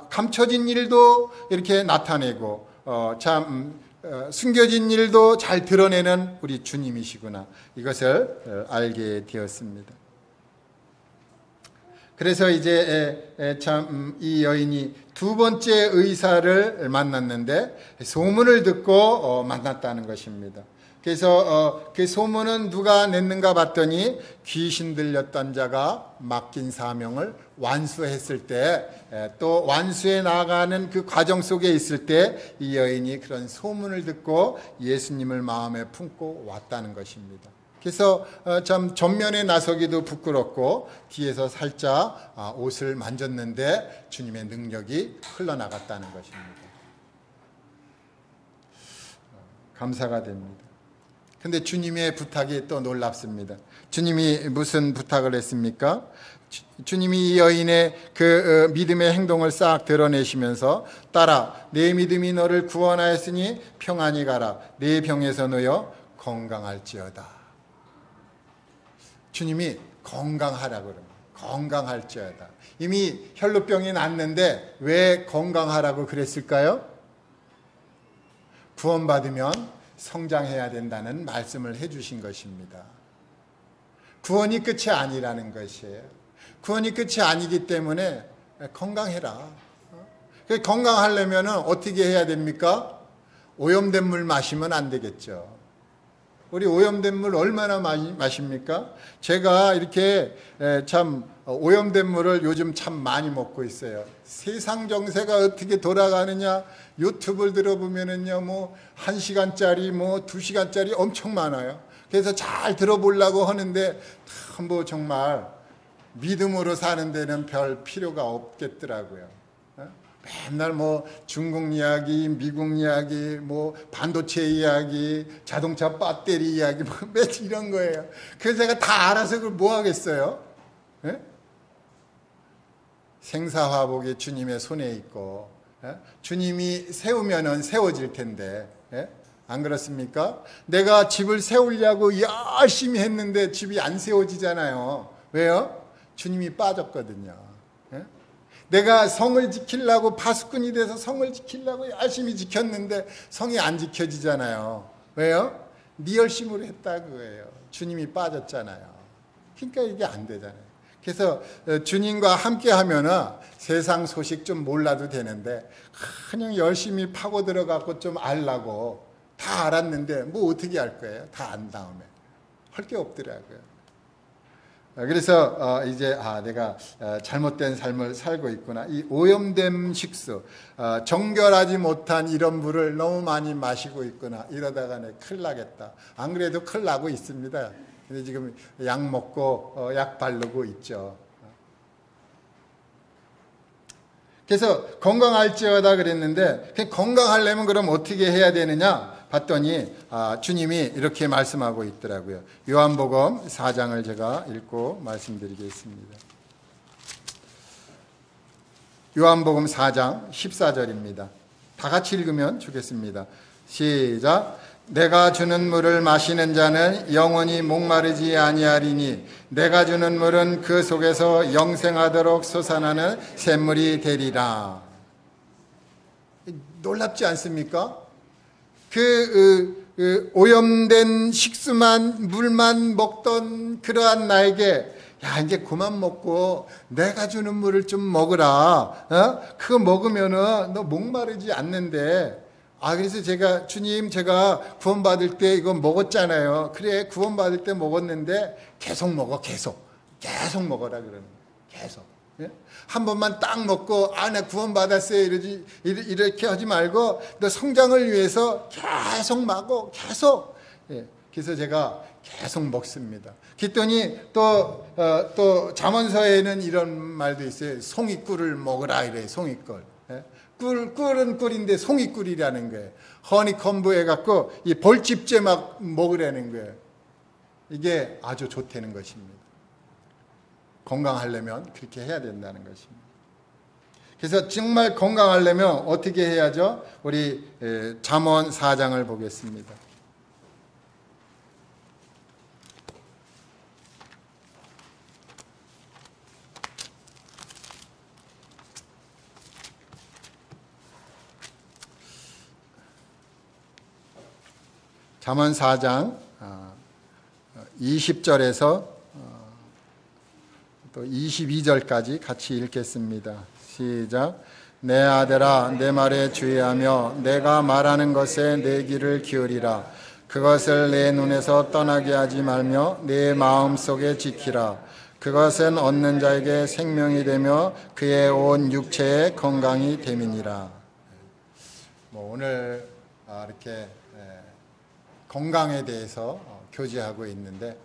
감춰진 일도 이렇게 나타내고 숨겨진 일도 잘 드러내는 우리 주님이시구나. 이것을 알게 되었습니다. 그래서 이제 참 이 여인이 두 번째 의사를 만났는데 소문을 듣고 만났다는 것입니다. 그래서 그 소문은 누가 냈는가 봤더니 귀신 들렸던 자가 맡긴 사명을 완수했을 때, 또 완수해 나가는 그 과정 속에 있을 때 이 여인이 그런 소문을 듣고 예수님을 마음에 품고 왔다는 것입니다. 그래서 참 전면에 나서기도 부끄럽고 뒤에서 살짝 옷을 만졌는데 주님의 능력이 흘러나갔다는 것입니다. 감사가 됩니다. 근데 주님의 부탁이 또 놀랍습니다. 주님이 무슨 부탁을 했습니까? 주님이 이 여인의 그 믿음의 행동을 싹 드러내시면서 따라 내 믿음이 너를 구원하였으니 평안히 가라. 내 병에서 놓여 건강할지어다. 주님이 건강하라고 그럽니다. 건강할지어다. 이미 혈루병이 났는데 왜 건강하라고 그랬을까요? 구원받으면 성장해야 된다는 말씀을 해주신 것입니다. 구원이 끝이 아니라는 것이에요. 구원이 끝이 아니기 때문에 건강해라. 건강하려면 어떻게 해야 됩니까? 오염된 물 마시면 안 되겠죠. 우리 오염된 물 얼마나 많이 마십니까? 제가 이렇게 참 오염된 물을 요즘 참 많이 먹고 있어요. 세상 정세가 어떻게 돌아가느냐 유튜브를 들어보면은요, 뭐 1시간짜리 뭐 2시간짜리 엄청 많아요. 그래서 잘 들어보려고 하는데 뭐 정말 믿음으로 사는 데는 별 필요가 없겠더라고요. 맨날 뭐 중국 이야기, 미국 이야기, 뭐 반도체 이야기, 자동차 배터리 이야기, 뭐 이런 거예요. 그래서 제가 다 알아서 그걸 뭐 하겠어요? 예? 생사화복이 주님의 손에 있고, 예? 주님이 세우면은 세워질 텐데, 예? 안 그렇습니까? 내가 집을 세우려고 열심히 했는데 집이 안 세워지잖아요. 왜요? 주님이 빠졌거든요. 내가 성을 지키려고 파수꾼이 돼서 성을 지키려고 열심히 지켰는데 성이 안 지켜지잖아요. 왜요? 네 열심으로 했다 그거예요. 주님이 빠졌잖아요. 그러니까 이게 안 되잖아요. 그래서 주님과 함께 하면은 세상 소식 좀 몰라도 되는데 그냥 열심히 파고 들어가고 좀 알라고 다 알았는데 뭐 어떻게 할 거예요? 다 안 다음에 할 게 없더라고요. 그래서 이제 내가 잘못된 삶을 살고 있구나. 이 오염된 식수, 정결하지 못한 이런 물을 너무 많이 마시고 있구나. 이러다가 큰일 나겠다. 안 그래도 큰일 나고 있습니다. 근데 지금 약 먹고 약 바르고 있죠. 그래서 건강할지어다 그랬는데 건강하려면 그럼 어떻게 해야 되느냐 봤더니 주님이 이렇게 말씀하고 있더라고요. 요한복음 4장을 제가 읽고 말씀드리겠습니다. 요한복음 4장 14절입니다. 다 같이 읽으면 좋겠습니다. 시작. 내가 주는 물을 마시는 자는 영원히 목마르지 아니하리니 내가 주는 물은 그 속에서 영생하도록 솟아나는 샘물이 되리라. 놀랍지 않습니까? 오염된 식수만 물만 먹던 그러한 나에게 야 이제 그만 먹고 내가 주는 물을 좀 먹으라. 그거 먹으면은 너 목마르지 않는데. 그래서 주님 제가 구원받을 때 이거 먹었잖아요. 그래 구원받을 때 먹었는데 계속 먹어. 계속 먹어라 그러는 거예요. 계속. 예? 한 번만 딱 먹고 나 구원받았어요 이렇게 하지 말고 너 성장을 위해서 계속 먹어. 계속. 예. 그래서 제가 계속 먹습니다. 그랬더니 또 잠언서에는 이런 말도 있어요. 송이꿀을 먹으라 이래. 송이꿀. 예? 꿀은 꿀인데 송이꿀이라는 거예요. 허니콤브 해갖고 이 벌집제 막 먹으라는 거예요. 이게 아주 좋다는 것입니다. 건강하려면 그렇게 해야 된다는 것입니다. 그래서 정말 건강하려면 어떻게 해야죠? 우리 잠언 4장을 보겠습니다. 잠언 4장 20절에서 또 22절까지 같이 읽겠습니다. 시작. 내 아들아 내 말에 주의하며 내가 말하는 것에 내 귀를 기울이라. 그것을 내 눈에서 떠나게 하지 말며 내 마음속에 지키라. 그것은 얻는 자에게 생명이 되며 그의 온 육체의 건강이 됨이니라. 오늘 이렇게 건강에 대해서 교제하고 있는데,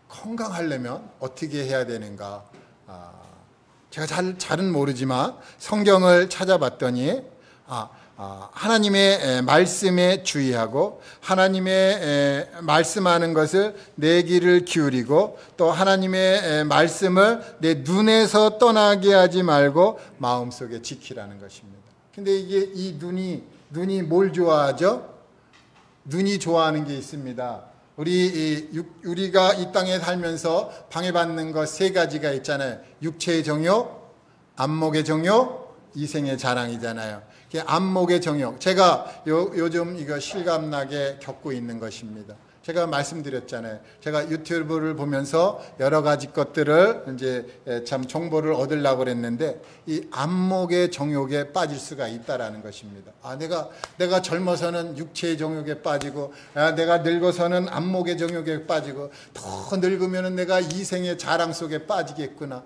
건강하려면 어떻게 해야 되는가? 제가 잘은 모르지만 성경을 찾아봤더니 하나님의 말씀에 주의하고 하나님의 말씀하는 것을 내 귀를 기울이고 또 하나님의 말씀을 내 눈에서 떠나게 하지 말고 마음속에 지키라는 것입니다. 근데 이게 이 눈이 뭘 좋아하죠? 눈이 좋아하는 게 있습니다. 우리가 이 땅에 살면서 방해받는 것 세 가지가 있잖아요. 육체의 정욕, 안목의 정욕, 이생의 자랑이잖아요. 안목의 정욕. 제가 요즘 이거 실감나게 겪고 있는 것입니다. 제가 말씀드렸잖아요. 제가 유튜브를 보면서 여러 가지 것들을 이제 참 정보를 얻으려고 그랬는데 이 안목의 정욕에 빠질 수가 있다라는 것입니다. 내가 젊어서는 육체의 정욕에 빠지고, 내가 늙어서는 안목의 정욕에 빠지고, 더 늙으면은 내가 이생의 자랑 속에 빠지겠구나.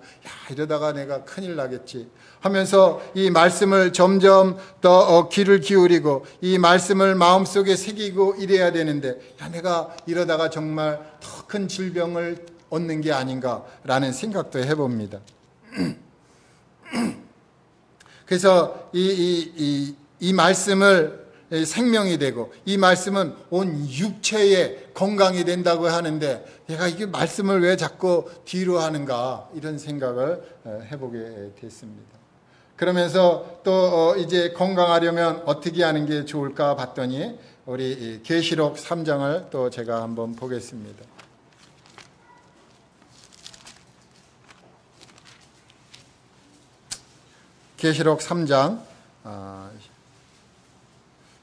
이러다가 내가 큰일 나겠지 하면서 이 말씀을 점점 더 귀를 기울이고 이 말씀을 마음속에 새기고 이래야 되는데, 내가 이러다가 정말 더 큰 질병을 얻는 게 아닌가라는 생각도 해봅니다. 그래서 이 말씀을 생명이 되고 이 말씀은 온 육체의 건강이 된다고 하는데, 내가 이게 말씀을 왜 자꾸 뒤로 하는가, 이런 생각을 해보게 됐습니다. 그러면서 또 이제 건강하려면 어떻게 하는 게 좋을까 봤더니 우리 계시록 3장을 또 제가 한번 보겠습니다. 계시록 3장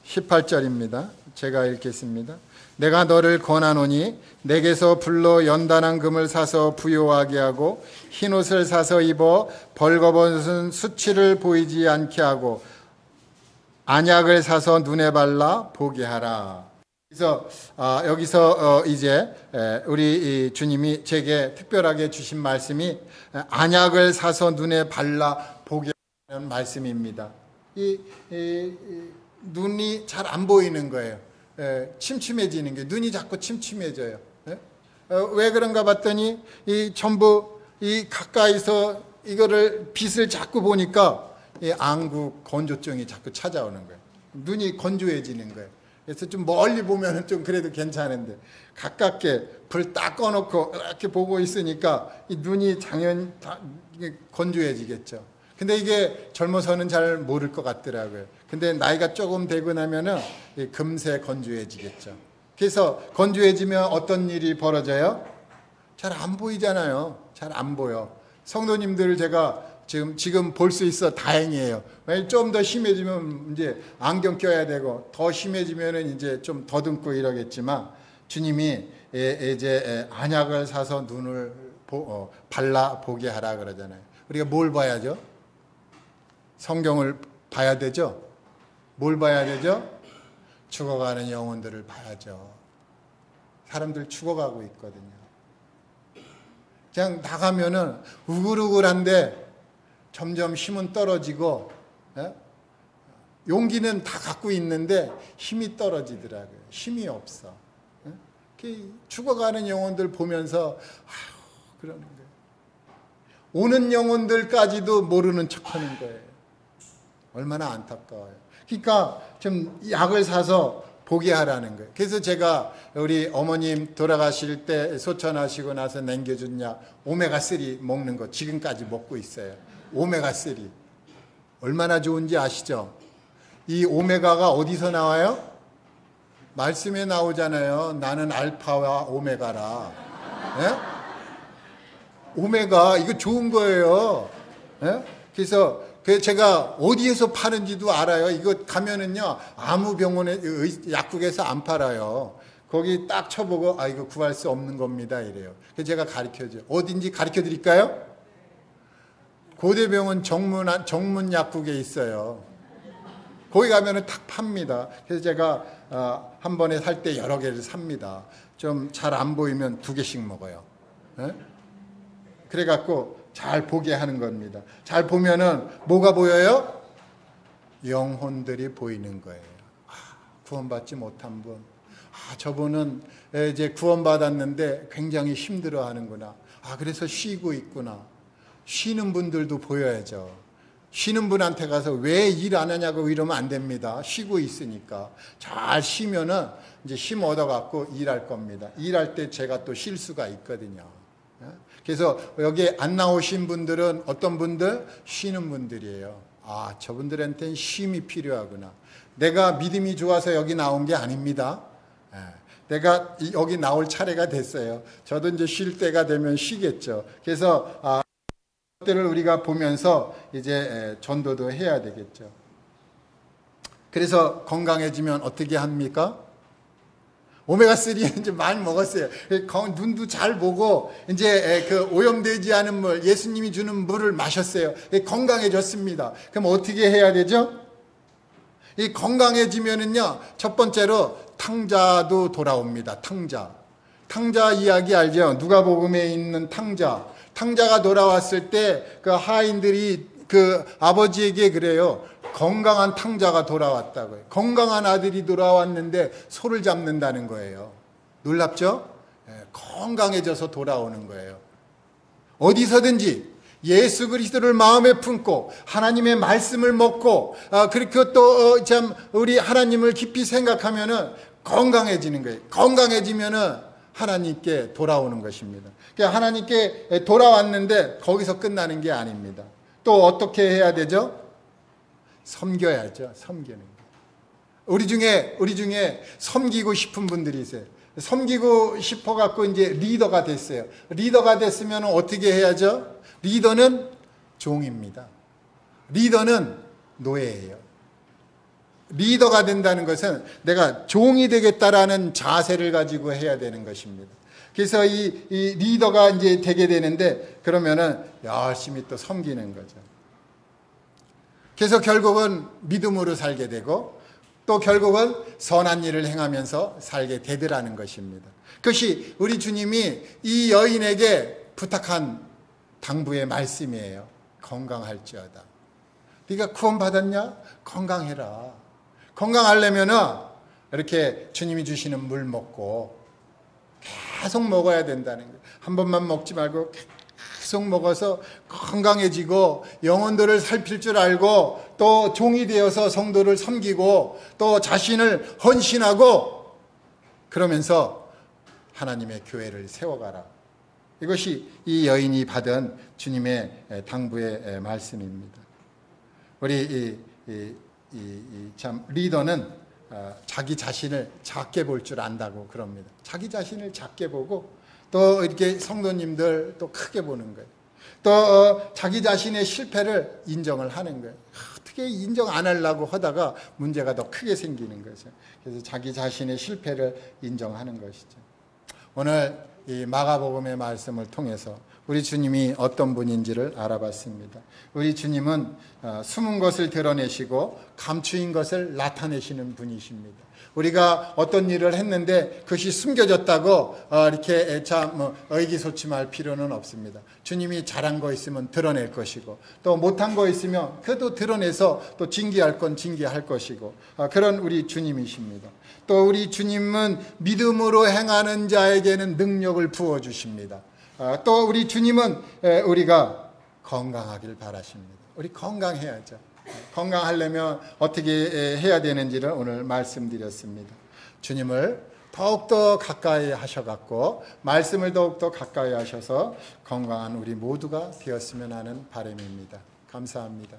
18절입니다. 제가 읽겠습니다. 내가 너를 권하노니 내게서 불로 연단한 금을 사서 부요하게 하고 흰옷을 사서 입어 벌거벗은 수치를 보이지 않게 하고 안약을 사서 눈에 발라 보게 하라. 그래서 여기서 이제 우리 주님이 제게 특별하게 주신 말씀이 안약을 사서 눈에 발라 보게 하는 말씀입니다. 이 눈이 잘 안 보이는 거예요. 침침해지는 게, 눈이 자꾸 침침해져요. 왜 그런가 봤더니 전부 가까이서 이거를 빛을 자꾸 보니까 안구 건조증이 자꾸 찾아오는 거예요. 눈이 건조해지는 거예요. 그래서 좀 멀리 보면은 좀 그래도 괜찮은데 가깝게 불 딱 꺼놓고 이렇게 보고 있으니까 이 눈이 당연히 건조해지겠죠. 근데 이게 젊어서는 잘 모를 것 같더라고요. 근데 나이가 조금 되고 나면은 금세 건조해지겠죠. 그래서 건조해지면 어떤 일이 벌어져요? 잘 안 보이잖아요. 잘 안 보여. 성도님들을 제가 지금 볼 수 있어 다행이에요. 좀 더 심해지면 이제 안경 껴야 되고, 더 심해지면은 이제 좀 더듬고 이러겠지만, 주님이 이제 안약을 사서 눈을 발라 보게 하라 그러잖아요. 우리가 뭘 봐야죠? 성경을 봐야 되죠? 뭘 봐야 되죠? 죽어가는 영혼들을 봐야죠. 사람들 죽어가고 있거든요. 그냥 나가면은 우글우글한데 점점 힘은 떨어지고, 용기는 다 갖고 있는데 힘이 떨어지더라고요. 힘이 없어. 죽어가는 영혼들 보면서 그러는 거예요. 오는 영혼들까지도 모르는 척하는 거예요. 얼마나 안타까워요. 그러니까 좀 약을 사서 보게 하라는 거예요. 그래서 제가 우리 어머님 돌아가실 때 소천하시고 나서 남겨준 약 오메가3 먹는 거 지금까지 먹고 있어요. 오메가3 얼마나 좋은지 아시죠? 이 오메가가 어디서 나와요? 말씀에 나오잖아요. 나는 알파와 오메가라. 오메가 이거 좋은 거예요. 그래서 제가 어디에서 파는지도 알아요. 이거 가면은요 아무 병원에 약국에서 안 팔아요. 거기 딱 쳐보고 이거 구할 수 없는 겁니다 이래요. 그래서 제가 가르쳐줘요. 어딘지 가르쳐 드릴까요? 고대병원 정문 약국에 있어요. 거기 가면은 탁 팝니다. 그래서 제가 한 번에 살 때 여러 개를 삽니다. 좀 잘 안 보이면 2개씩 먹어요. 예? 그래갖고 잘 보게 하는 겁니다. 잘 보면은 뭐가 보여요? 영혼들이 보이는 거예요. 구원받지 못한 분. 저분은 이제 구원받았는데 굉장히 힘들어 하는구나. 그래서 쉬고 있구나. 쉬는 분들도 보여야죠. 쉬는 분한테 가서 왜 일 안 하냐고 이러면 안 됩니다. 쉬고 있으니까. 잘 쉬면은 이제 힘 얻어갖고 일할 겁니다. 일할 때 제가 또 쉴 수가 있거든요. 그래서 여기 안 나오신 분들은 어떤 분들? 쉬는 분들이에요. 저분들한테는 쉼이 필요하구나. 내가 믿음이 좋아서 여기 나온 게 아닙니다. 내가 여기 나올 차례가 됐어요. 저도 이제 쉴 때가 되면 쉬겠죠. 그래서 것들을 우리가 보면서 이제 전도도 해야 되겠죠. 그래서 건강해지면 어떻게 합니까? 오메가3 이제 많이 먹었어요. 눈도 잘 보고 이제 그 오염되지 않은 물, 예수님이 주는 물을 마셨어요. 건강해졌습니다. 그럼 어떻게 해야 되죠? 이 건강해지면은요, 첫 번째로 탕자도 돌아옵니다. 탕자 이야기 알죠? 누가복음에 있는 탕자가 돌아왔을 때 그 하인들이 그 아버지에게 그래요. 건강한 탕자가 돌아왔다고요. 건강한 아들이 돌아왔는데 소를 잡는다는 거예요. 놀랍죠? 건강해져서 돌아오는 거예요. 어디서든지 예수 그리스도를 마음에 품고 하나님의 말씀을 먹고 그리고 또 참 우리 하나님을 깊이 생각하면은 건강해지는 거예요. 건강해지면은 하나님께 돌아오는 것입니다. 그러니까 하나님께 돌아왔는데 거기서 끝나는 게 아닙니다. 또 어떻게 해야 되죠? 섬겨야죠. 섬기는 거. 우리 중에 섬기고 싶은 분들이 있어요. 섬기고 싶어 갖고 이제 리더가 됐어요. 리더가 됐으면 어떻게 해야죠? 리더는 종입니다. 리더는 노예예요. 리더가 된다는 것은 내가 종이 되겠다라는 자세를 가지고 해야 되는 것입니다. 그래서 이 리더가 이제 되게 되는데 그러면은 열심히 또 섬기는 거죠. 그래서 결국은 믿음으로 살게 되고 또 결국은 선한 일을 행하면서 살게 되더라는 것입니다. 그것이 우리 주님이 이 여인에게 부탁한 당부의 말씀이에요. 건강할지어다. 네가 구원받았냐? 건강해라. 건강하려면은 이렇게 주님이 주시는 물 먹고 계속 먹어야 된다는 거예요. 한 번만 먹지 말고 계속 먹어서 건강해지고 영혼들을 살필 줄 알고 또 종이 되어서 성도를 섬기고 또 자신을 헌신하고 그러면서 하나님의 교회를 세워가라. 이것이 이 여인이 받은 주님의 당부의 말씀입니다. 우리 참 리더는 자기 자신을 작게 볼 줄 안다고 그럽니다. 자기 자신을 작게 보고 또 이렇게 성도님들 또 크게 보는 거예요. 또 자기 자신의 실패를 인정을 하는 거예요. 어떻게 인정 안 하려고 하다가 문제가 더 크게 생기는 거죠. 그래서 자기 자신의 실패를 인정하는 것이죠. 오늘 이 마가복음의 말씀을 통해서 우리 주님이 어떤 분인지를 알아봤습니다. 우리 주님은 숨은 것을 드러내시고 감추인 것을 나타내시는 분이십니다. 우리가 어떤 일을 했는데 그것이 숨겨졌다고 이렇게 참 의기소침할 필요는 없습니다. 주님이 잘한 거 있으면 드러낼 것이고 또 못한 거 있으면 그것도 드러내서 또 징계할 건 징계할 것이고 그런 우리 주님이십니다. 또 우리 주님은 믿음으로 행하는 자에게는 능력을 부어주십니다. 또 우리 주님은 우리가 건강하길 바라십니다. 우리 건강해야죠. 건강하려면 어떻게 해야 되는지를 오늘 말씀드렸습니다. 주님을 더욱더 가까이 하셔갖고 말씀을 더욱더 가까이 하셔서 건강한 우리 모두가 되었으면 하는 바람입니다. 감사합니다.